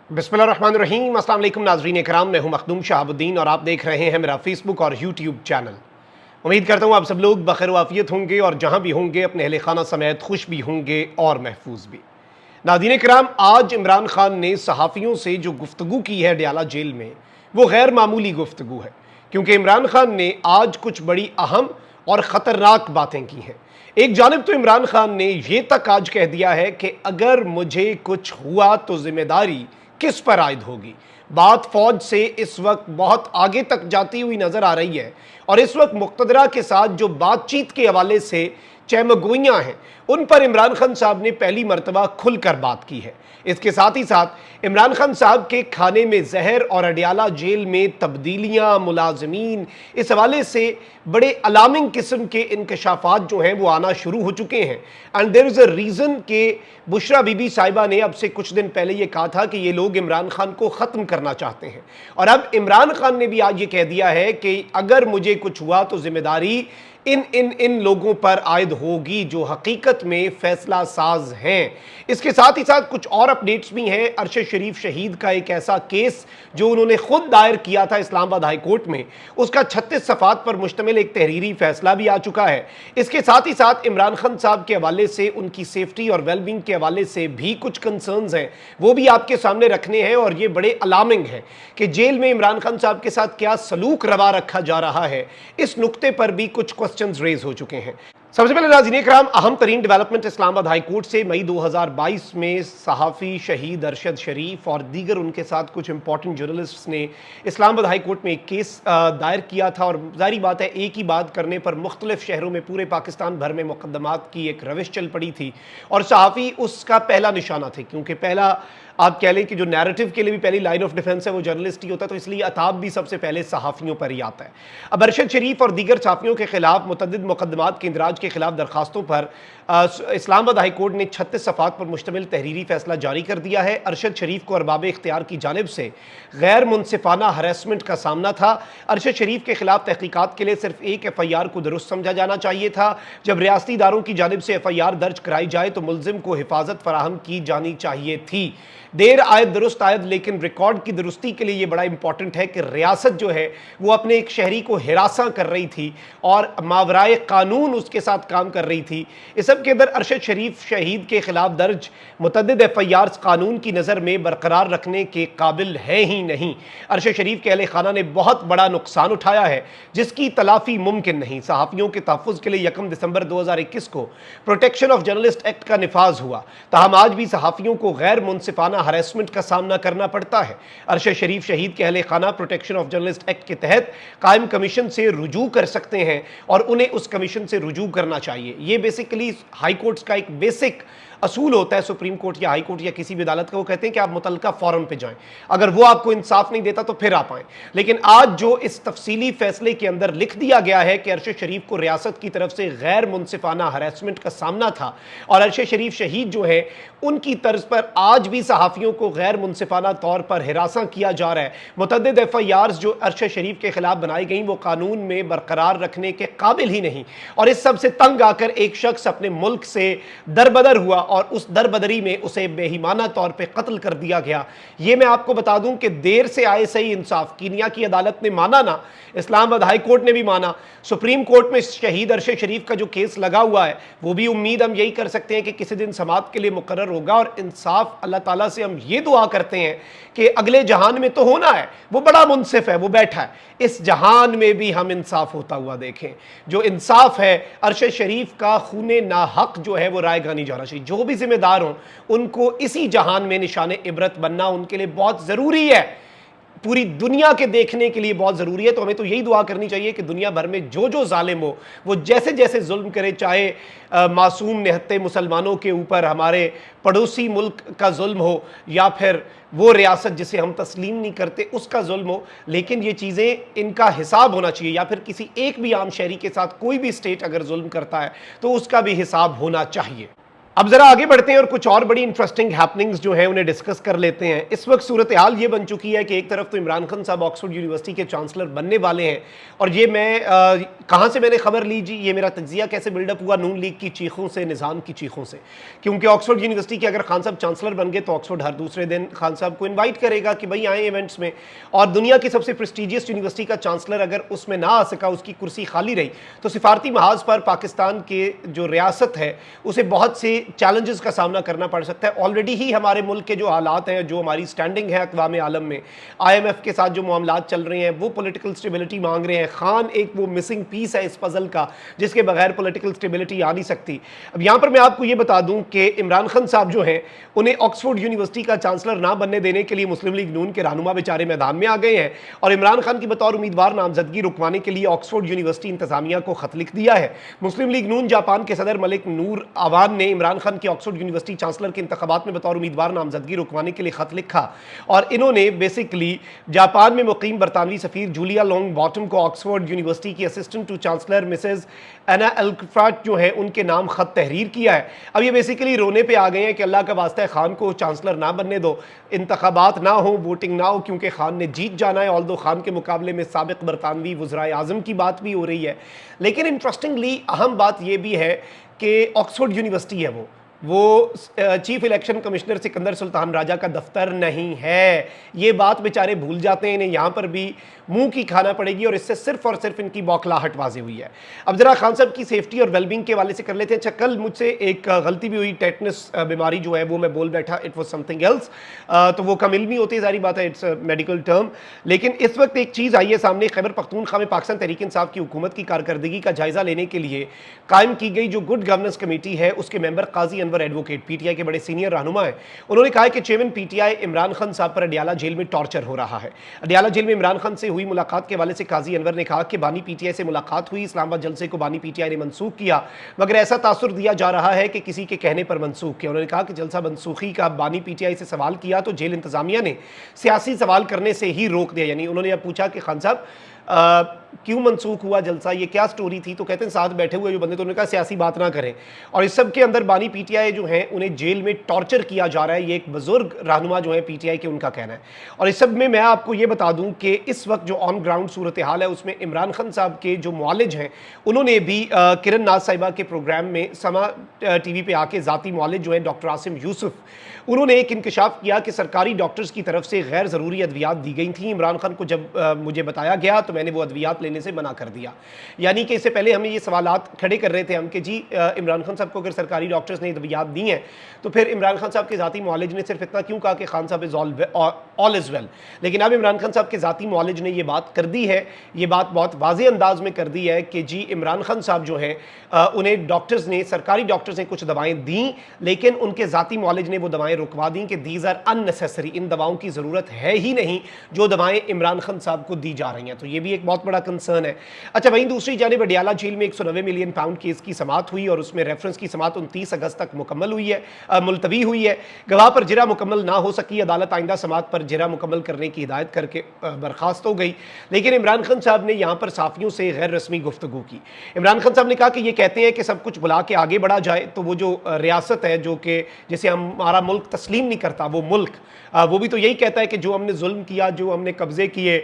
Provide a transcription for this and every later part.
बिस्मिल्लाहिर्रहमानिर्रहीम। अस्सलाम वालेकुम नाज़रीन इकराम, मैं हूं मखदूम शहाबुद्दीन और आप देख रहे हैं मेरा फेसबुक और यूट्यूब चैनल। उम्मीद करता हूं आप सब लोग बखैर वाफियत होंगे और जहां भी होंगे अपने अहले खाना समेत खुश भी होंगे और महफूज भी। नाज़रीन इकराम, आज इमरान खान ने सहाफ़ियों से जो गुफ्तगू की है डयाला जेल में, वो गैर मामूली गुफ्तगू है, क्योंकि इमरान खान ने आज कुछ बड़ी अहम और ख़तरनाक बातें की हैं। एक जानिब तो इमरान खान ने ये तक आज कह दिया है कि अगर मुझे कुछ हुआ तो जिम्मेदारी किस पर आयद होगी। बात फौज से इस वक्त बहुत आगे तक जाती हुई नजर आ रही है और इस वक्त मुक़्तदरा के साथ जो बातचीत के हवाले से चहमगोइयाँ हैं, उन पर इमरान खान साहब ने पहली मरतबा खुलकर बात की है। इसके साथ ही साथ इमरान खान साहब के खाने में जहर और अडयाला जेल में तब्दीलियाँ, मुलाजमीन, इस हवाले से बड़े अलार्मिंग किस्म के इंकशाफात जो हैं वो आना शुरू हो चुके हैं। And there is a reason कि बुशरा बीबी साहिबा ने अब से कुछ दिन पहले ये कहा था कि ये लोग इमरान खान को ख़त्म करना चाहते हैं, और अब इमरान खान ने भी आज ये कह दिया है कि अगर मुझे कुछ हुआ तो जिम्मेदारी इन लोगों पर आयद होगी जो हकीकत में फैसला साज हैं। इसके साथ ही साथ कुछ और अपडेट्स भी हैं। अरशद शरीफ शहीद का एक ऐसा केस जो उन्होंने खुद दायर किया था इस्लामाबाद हाई कोर्ट में, उसका 36 सफ़ात पर मुश्तमिल एक तहरीरी फैसला भी आ चुका है। इसके साथ ही साथ इमरान खान साहब के हवाले से उनकी सेफ्टी और वेलबींग के हवाले से भी कुछ कंसर्न्स हैं, वो भी आपके सामने रखने हैं। और ये बड़े अलार्मिंग है कि जेल में इमरान खान साहब के साथ क्या सलूक रवा रखा जा रहा है, इस नुक्ते पर भी कुछ क्वेश्चंस रेज हो चुके हैं। सबसे पहले नाज़रीन इकराम, अहम तरीन डेवलपमेंट इस्लामाबाद हाई कोर्ट से मई 2022 में सहाफ़ी शहीद अरशद शरीफ और दीगर उनके साथ कुछ इंपॉर्टेंट जर्नलिस्ट्स ने इस्लामाबाद हाई कोर्ट में एक केस दायर किया था। और जाहिर बात है, एक ही बात करने पर मुख्तलिफ शहरों में पूरे पाकिस्तान भर में मुकदमात की एक रविश चल पड़ी थी और सहाफ़ी उसका पहला निशाना थे, क्योंकि पहला आप कह लें कि जो नैरेटिव के लिए भी पहली लाइन ऑफ डिफेंस है वो जर्नलिस्ट ही होता है, तो इसलिए अताब भी सबसे पहले सहाफ़ियों पर ही आता है। अब अरशद शरीफ और दीगर सहाफ़ियों के खिलाफ मुतअद्दिद मुकदमात के इंदराज के खिलाफ दरखास्तों पर इस्लामाबाद हाई कोर्ट ने 36 सफ़ात पर मुश्तमिल तहरीरी फैसला जारी कर दिया है। अरशद शरीफ को अरबाब इख्तियार की जानिब से गैर मुनसिफाना हरासमेंट का सामना था। अरशद शरीफ के खिलाफ तहकीकात के लिए सिर्फ एक FIR को दुरुस्त समझा जाना चाहिए था। जब रियासती इदारों की जानिब से FIR दर्ज कराई जाए तो मुल्जिम को हिफाजत फराहम की जानी चाहिए थी। देर आयद दुरुस्त आयद, लेकिन रिकॉर्ड की दुरुस्ती के लिए ये बड़ा इंपॉर्टेंट है कि रियासत जो है वो अपने एक शहरी को हिरासा कर रही थी और मावराए कानून उसके साथ काम कर रही थी। इस सब के अंदर अरशद शरीफ शहीद के खिलाफ दर्ज मुतअद्दिद FIR कानून की नज़र में बरकरार रखने के काबिल है ही नहीं। अरशद शरीफ के अहले खाना ने बहुत बड़ा नुकसान उठाया है जिसकी तलाफी मुमकिन नहीं। सहाफ़ियों के तहफ़्फ़ुज़ के लिए 1 दिसंबर 2021 को प्रोटेक्शन ऑफ जर्नलिस्ट एक्ट का निफाज हुआ, ताहम आज भी सहाफ़ियों को गैर मुनसिफाना हरासमेंट का सामना करना पड़ता है। अरशद शरीफ शहीद के अहले खाना प्रोटेक्शन ऑफ जर्नलिस्ट एक्ट के तहत कायम कमीशन से रुजू कर सकते हैं और उन्हें उस कमीशन से रुजू करना चाहिए। ये बेसिकली हाई कोर्ट्स का एक बेसिक असूल होता है, सुप्रीम कोर्ट या हाई कोर्ट या किसी भी अदालत का। वो कहते हैं कि आप मुतल्लका फॉरम पे जाएं, अगर वो आपको इंसाफ नहीं देता तो फिर आप आएं। लेकिन आज जो इस तफसीली फैसले के अंदर लिख दिया गया है कि अरशद शरीफ को रियासत की तरफ से गैर मुनसिफाना हरासमेंट का सामना था और अरशद शरीफ शहीद जो है उनकी तर्ज पर आज भी सहाफ़ियों को गैर मुनसिफाना तौर पर हिरासा किया जा रहा है। मुतअद्दिद FIRs जो अरशद शरीफ के खिलाफ बनाई गई वो कानून में बरकरार रखने के काबिल ही नहीं, और इस सब से तंग आकर एक शख्स अपने मुल्क से दरबदर हुआ और उस दरबदरी में उसे बेईमाना तौर पे कत्ल कर दिया गया। ये मैं आपको बता दूं कि देर से आए सही इंसाफ कीनिया की अदालत ने माना ना, इस्लामाबाद हाई कोर्ट ने भी माना, सुप्रीम कोर्ट में शहीद अरशद शरीफ का जो केस लगा हुआ है वो भी उम्मीद हम यही कर सकते हैं कि किसी दिन समाअत के लिए मुकर्रर होगा। और इंसाफ अल्लाह ताला से हम ये दुआ करते हैं कि अगले जहान में तो होना है, वो बड़ा मुनसिफ है, वो बैठा है, इस जहान में भी हम इंसाफ होता हुआ देखें। जो इंसाफ है, अरशद शरीफ का खूने नाहक जो है वो रायगानी जाना चाहिए। जो भी जिम्मेदार हों उनको इसी जहान में निशाने इबरत बनना उनके लिए बहुत ज़रूरी है, पूरी दुनिया के देखने के लिए बहुत ज़रूरी है। तो हमें तो यही दुआ करनी चाहिए कि दुनिया भर में जो जो जालिम हो वो जैसे जैसे जुल्म करे, चाहे मासूम निहत्ते मुसलमानों के ऊपर हमारे पड़ोसी मुल्क का जुल्म हो या फिर वो रियासत जिसे हम तस्लीम नहीं करते उसका जुल्म हो, लेकिन ये चीज़ें इनका हिसाब होना चाहिए। या फिर किसी एक भी आम शहरी के साथ कोई भी स्टेट अगर जुल्म करता है तो उसका भी हिसाब होना चाहिए। अब जरा आगे बढ़ते हैं और कुछ और बड़ी इंटरेस्टिंग हैपनिंग्स जो हैं उन्हें डिस्कस कर लेते हैं। इस वक्त सूरत हाल ये बन चुकी है कि एक तरफ तो इमरान खान साहब ऑक्सफोर्ड यूनिवर्सिटी के चांसलर बनने वाले हैं, और ये मैं कहाँ से मैंने खबर ली जी, ये मेरा तज्जिया कैसे बिल्डअप हुआ, नून लीग की चीखों से, निज़ाम की चीखों से। क्योंकि ऑक्सफोर्ड यूनिवर्सिटी के अगर खान साहब चांसलर बन गए तो ऑक्सफोर्ड हर दूसरे दिन खान साहब को इन्वाइट करेगा कि भाई आए इवेंट्स में, और दुनिया की सबसे प्रेस्टिजियस यूनिवर्सिटी का चांसलर अगर उसमें ना आ सका, उसकी कुर्सी खाली रही, तो सिफारती महाज पर पाकिस्तान के जो रियासत है उसे बहुत से चैलेंजेस का सामना करना पड़ सकता है। ऑलरेडी ही हमारे मुल्क के जो हालात हैं, जो हमारी स्टैंडिंग है अक़वाम आलम में, IMF के साथ जो मामलात चल रहे हैं, वो पॉलिटिकल स्टेबिलिटी मांग रहे हैं। खान एक वो मिसिंग पीस है इस पजल का जिसके बगैर पॉलिटिकल स्टेबिलिटी आ नहीं सकती। अब यहाँ पर मैं आपको ये बता दूं कि इमरान खान साहब जो हैं उन्हें ऑक्सफोर्ड यूनिवर्सिटी का चांसलर ना बनने देने के लिए मुस्लिम लीग नून के रहनुमा बेचारे मैदान में आ गए हैं, और इमरान खान की बतौर उम्मीदवार नामजदगी रुकवाने के लिए ऑक्सफोर्ड यूनिवर्सिटी इंतजामिया को खत लिख दिया है। मुस्लिम लीग नून जापान के सदर मलिक नूर अवान ने इमरान खान की ऑक्सफोर्ड यूनिवर्सिटी चांसलर के इंतखाबात में बतौर उम्मीदवार नामजदगी रुकवाने के लिए खत लिखा, और इन्होंने बेसिकली जापान में मुकीम बरतानवी सफीर जूलिया लॉन्ग बॉटम को ऑक्सफोर्ड यूनिवर्सिटी की असिस्टेंट टू चांसलर मिसेज एना एल्कफ्राट जो है उनके नाम खत तहरीर किया है। अब ये बेसिकली रोने पे आ गए हैं कि अल्लाह का वास्ता है खान को चांसलर ना बनने दो, इंतखाबात ना हो, वोटिंग ना हो, क्योंकि खान ने जीत जाना है। ऑल्दो खान के मुकाबले में साबिक बरतानवी वज़राए आज़म की बात भी हो रही है, लेकिन इंटरेस्टिंगली अहम बात यह भी है कि ऑक्सफोर्ड यूनिवर्सिटी है वो chief election commissioner Sikandar Sultan Raja का दफ्तर नहीं है। ये बात बेचारे भूल जाते हैं, इन्हें यहाँ पर भी मुंह की खाना पड़ेगी, और इससे सिर्फ और सिर्फ इनकी बौखलाहट वाज़ेह हुई है। अब जरा खान साहब की सेफ्टी और वेलबींग के हवाले से कर लेते हैं। अच्छा, कल मुझसे एक गलती भी हुई, टेटनस बीमारी जो है वो मैं बोल बैठा, इट वॉज समथिंग एल्स, तो वो कम इल्मी होती है, सारी बात है, इट्स मेडिकल टर्म। लेकिन इस वक्त एक चीज़ आई है सामने, खैबर पख्तूनख्वा में पाकिस्तान तहरीक इंसाफ की हुकूमत की कारकर्दगी का जायजा लेने के लिए कायम की गई जो गुड गवर्नेंस कमेटी है, उसके मेंबर काजी अनवर एडवोकेट, PTI के बड़े सीनियर रहनुमा हैं, उन्होंने कहा कि चेयरमैन PTI इमरान खान साहब पर अडियाला जेल में टॉर्चर हो रहा है। अडियाला जेल में इमरान खान से हुई मुलाकात के हवाले से काजी अनवर ने कहा कि बानी PTI से मुलाकात हुई, इस्लामाबाद जलसे को बानी PTI ने मनसूख किया, मगर ऐसा तासुर दिया जा रहा है कि किसी के कहने पर मनसूख किया। उन्होंने कहा कि जलसा मनसूखी का बानी PTI से सवाल किया तो जेल इंतजामिया ने सियासी सवाल करने से ही रोक दिया। यानी उन्होंने अब पूछा कि खान साहब क्यों मनसूख हुआ जलसा, ये क्या स्टोरी थी, तो कहते हैं साथ बैठे हुए जो बंदे, तो उन्होंने कहा सियासी बात ना करें। और इस सब के अंदर बानी PTI जो हैं उन्हें जेल में टॉर्चर किया जा रहा है, ये एक बुजुर्ग रहनुमा जो है PTI के, उनका कहना है। और इस सब में मैं आपको ये बता दूं कि इस वक्त जो ऑन ग्राउंड सूरत हाल है उसमें इमरान खान साहब के जो मुआलिज हैं उन्होंने भी किरण नाज साहिबा के प्रोग्राम में समा TV पे आके ज़ाती मुआलिज जो है डॉक्टर आसिम यूसुफ, उन्होंने एक इंकशाफ किया कि सरकारी डॉक्टर्स की तरफ से गैर ज़रूरी अद्वियात दी गई थी। इमरान खान को जब मुझे बताया गया तो मैंने वो अद्वियात लेने से मना कर दिया। यानी कि इससे पहले हमें ये सवालात खड़े कर रहे थे हम कि जी इमरान खान साहब को अगर सरकारी डॉक्टर्स ने अद्वियात दी हैं तो फिर इमरान खान साहब के ज़ाती मुआलिज ने सिर्फ इतना क्यों कहा कि खान साहब इज़ ऑल इज़ वेल। लेकिन अब इमरान खान साहब के ज़ाती मुआलिज ने ये बात कर दी है, ये बात बहुत वाज़ेह अंदाज में कर दी है कि जी इमरान खान साहब जो हैं उन्हें डॉक्टर्स ने, सरकारी डॉक्टर्स ने कुछ दवाएँ दी, लेकिन उनके ज़ाती मुआलिज ने वो दवाएँ रुकवा दी कि दीज आर अननेसेसरी, इन दवाओं की ज़रूरत है ही नहीं जो दवाएँ इमरान खान साहब को दी जा रही हैं। तो ये भी एक बहुत बड़ा कंसर्न है। अच्छा, वहीं दूसरी जानिब अडियाला जेल में 190 मिलियन पाउंड केस की समाअत हुई, और उसमें रेफरेंस की समाअत 29 अगस्त तक मुकम्मल हुई है, मुलतवी हुई है। गवाह पर जिरा मुकम्मल ना हो सकी, अदालत आइंदा समाअत पर जिरा मुकम्मल करने की हिदायत करके बर्खास्त हो गई। लेकिन इमरान खान साहब ने यहाँ पर साफियों से गैर रस्मी गुफ्तगू की। इमरान खान साहब ने कहा कि ये कहते हैं कि सब कुछ बुला के आगे बढ़ा जाए, तो वो जो रियासत है जो कि जिसे हमारा मुल्क तस्लीम नहीं करता, वो मुल्क वो भी तो यही कहता है कि जो हमने जुल्म किया, जो हमने कब्जे किए,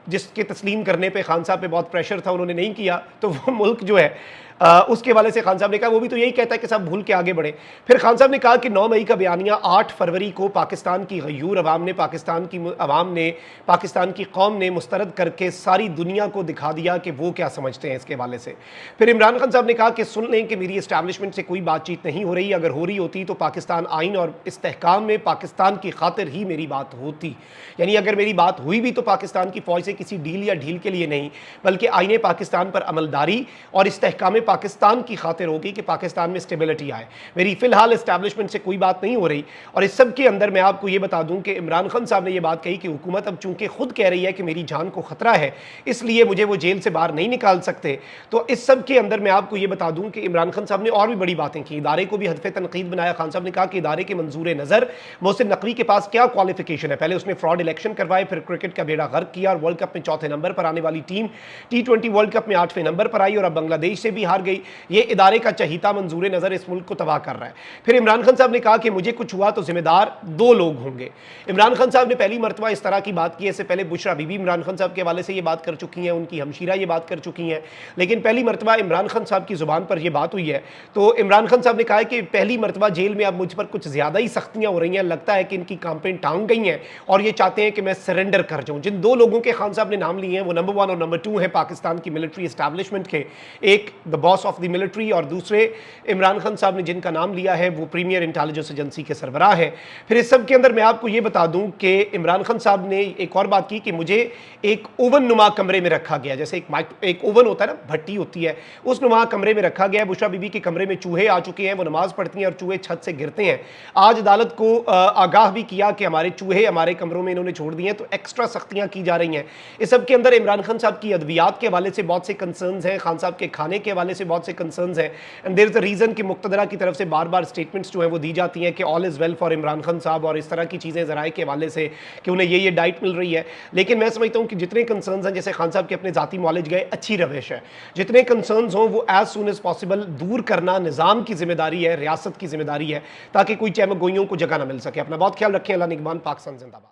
जिसके तस्लीम करने पे खान साहब पे बहुत प्रेशर था, उन्होंने नहीं किया, तो वो मुल्क जो है उसके हवाले से खान साहब ने कहा वो भी तो यही कहता है कि सब भूल के आगे बढ़े। फिर खान साहब ने कहा कि 9 मई का बयानिया 8 फरवरी को पाकिस्तान की गयूर अवाम ने, पाकिस्तान की अवाम ने, पाकिस्तान की कौम ने मुस्तरद करके सारी दुनिया को दिखा दिया कि वो क्या समझते हैं इसके हवाले से। फिर इमरान खान साहब ने कहा कि सुन लें कि मेरी इस्टेब्लिशमेंट से कोई बातचीत नहीं हो रही, अगर हो रही होती तो पाकिस्तान आइन और इस्तेहकाम में पाकिस्तान की खातिर ही मेरी बात होती। यानी अगर मेरी बात हुई भी तो पाकिस्तान की फौज से किसी डील या ढील के लिए नहीं, बल्कि आईने पाकिस्तान पर अमलदारी और इस्तेहकाम पाकिस्तान की खातिर होगी कि पाकिस्तान में स्टेबिलिटी आए। मेरी फिलहाल इस्टेब्लिशमेंट से कोई बात नहीं हो रही। और इस सब के अंदर मैं आपको ये बता दूं कि इमरान खान साहब ने ये बात कही कि हुकूमत अब चूंकि खुद कह रही है कि मेरी जान को खतरा है, इसलिए मुझे वो जेल से बाहर नहीं निकाल सकते। तो इस सब के अंदर मैं आपको ये बता दूं कि इमरान खान साहब ने और भी बड़ी बातें की, इदारे को भी हदफ तनकीद बनाया। खान साहब ने कहा कि इदारे के मंजूर नज़र मोहसिन नकवी के पास क्या क्वालिफिकेशन है, पहले उसने फ्रॉड इलेक्शन करवाए, फिर क्रिकेट का बेड़ा गर्क किया और वर्ल्ड कप में 4थे नंबर पर आने वाली टीम T20 वर्ल्ड कप में 8वें नंबर पर आई, और अब बांग्लादेश से भी हथियार गई, ये इदारे का चहीता मंजूर नज़र इस मुल्क को तबाह कर रहा है। फिर इमरान खान साहब ने कहा कि मुझे कुछ हुआ तो जिम्मेदार 2 लोग होंगे। इमरान खान साहब ने पहली मरतबा इस तरह की बात की, इससे पहले बुशरा बीबी इमरान खान साहब के हवाले से ये बात कर चुकी हैं, उनकी हमशीरा ये बात कर चुकी हैं, लेकिन पहली मरतबा इमरान खान साहब की ज़ुबान पर यह बात हुई है। तो इमरान खान साहब ने कहा है कि पहली मरतबा जेल में अब मुझ पर कुछ ज़्यादा ही सख्तियाँ हो रही हैं, लगता है कि इनकी कांपें टांग गई हैं और ये चाहते हैं कि मैं सरेंडर कर जाऊँ। जिन 2 लोगों के खान साहब ने नाम लिए हैं वो नंबर 1 और नंबर 2 हैं पाकिस्तान की मिलिट्री एस्टैब्लिशमेंट के, एक the boss of the military और दूसरे इमरान खान साहब ने जिनका नाम लिया है वो प्रीमियर इंटेलिजेंस एजेंसी के सरबराह हैं। फिर इस सब के अंदर मैं आपको ये बता दूं कि इमरान खान साहब ने एक और बात की कि मुझे एक ओवन नुमा कमरे में रखा गया, जैसे एक ओवन होता है ना, भट्टी होती है, उस नुमा कमरे में रखा गया है। बुशरा बीबी के कमरे में चूहे आ चुके हैं, वो नमाज पढ़ती हैं और चूहे छत से गिरते हैं। आज अदालत को आगाह भी किया कि हमारे चूहे हमारे कमरों में इन्होंने छोड़ दिए हैं, तो एक्स्ट्रा सख्तियां की जा रही हैं। इस सब के अंदर इमरान खान साहब की अद्वियात के हवाले से बहुत से कंसर्न्स हैं, खान साहब के खाने के हवाले से बहुत से कंसर्न्स हैं, and there is a reason कि मुक्तदरा की तरफ से बार बार स्टेटमेंट्स जो हैं वो दी जाती हैं कि all is well for Imran Khan साहब और इस तरह की चीज़ें ज़राए के हवाले से कि उन्हें ये डाइट मिल रही है। लेकिन मैं समझता हूँ कि जितने कंसर्न्स हैं, जैसे खान साहब के अपने ज़ाती मॉलेज गए, अच्छी रविश है। जितने कंसर्न्स हों वो एज सून एज पॉसिबल दूर करना निज़ाम की जिम्मेदारी है, रियासत की जिम्मेदारी है, ताकि कोई चहमगोइयों को जगह ना मिल सके। अपना बहुत ख्याल रखें। अल्लाह निगहबान। पाकिस्तान जिंदाबाद।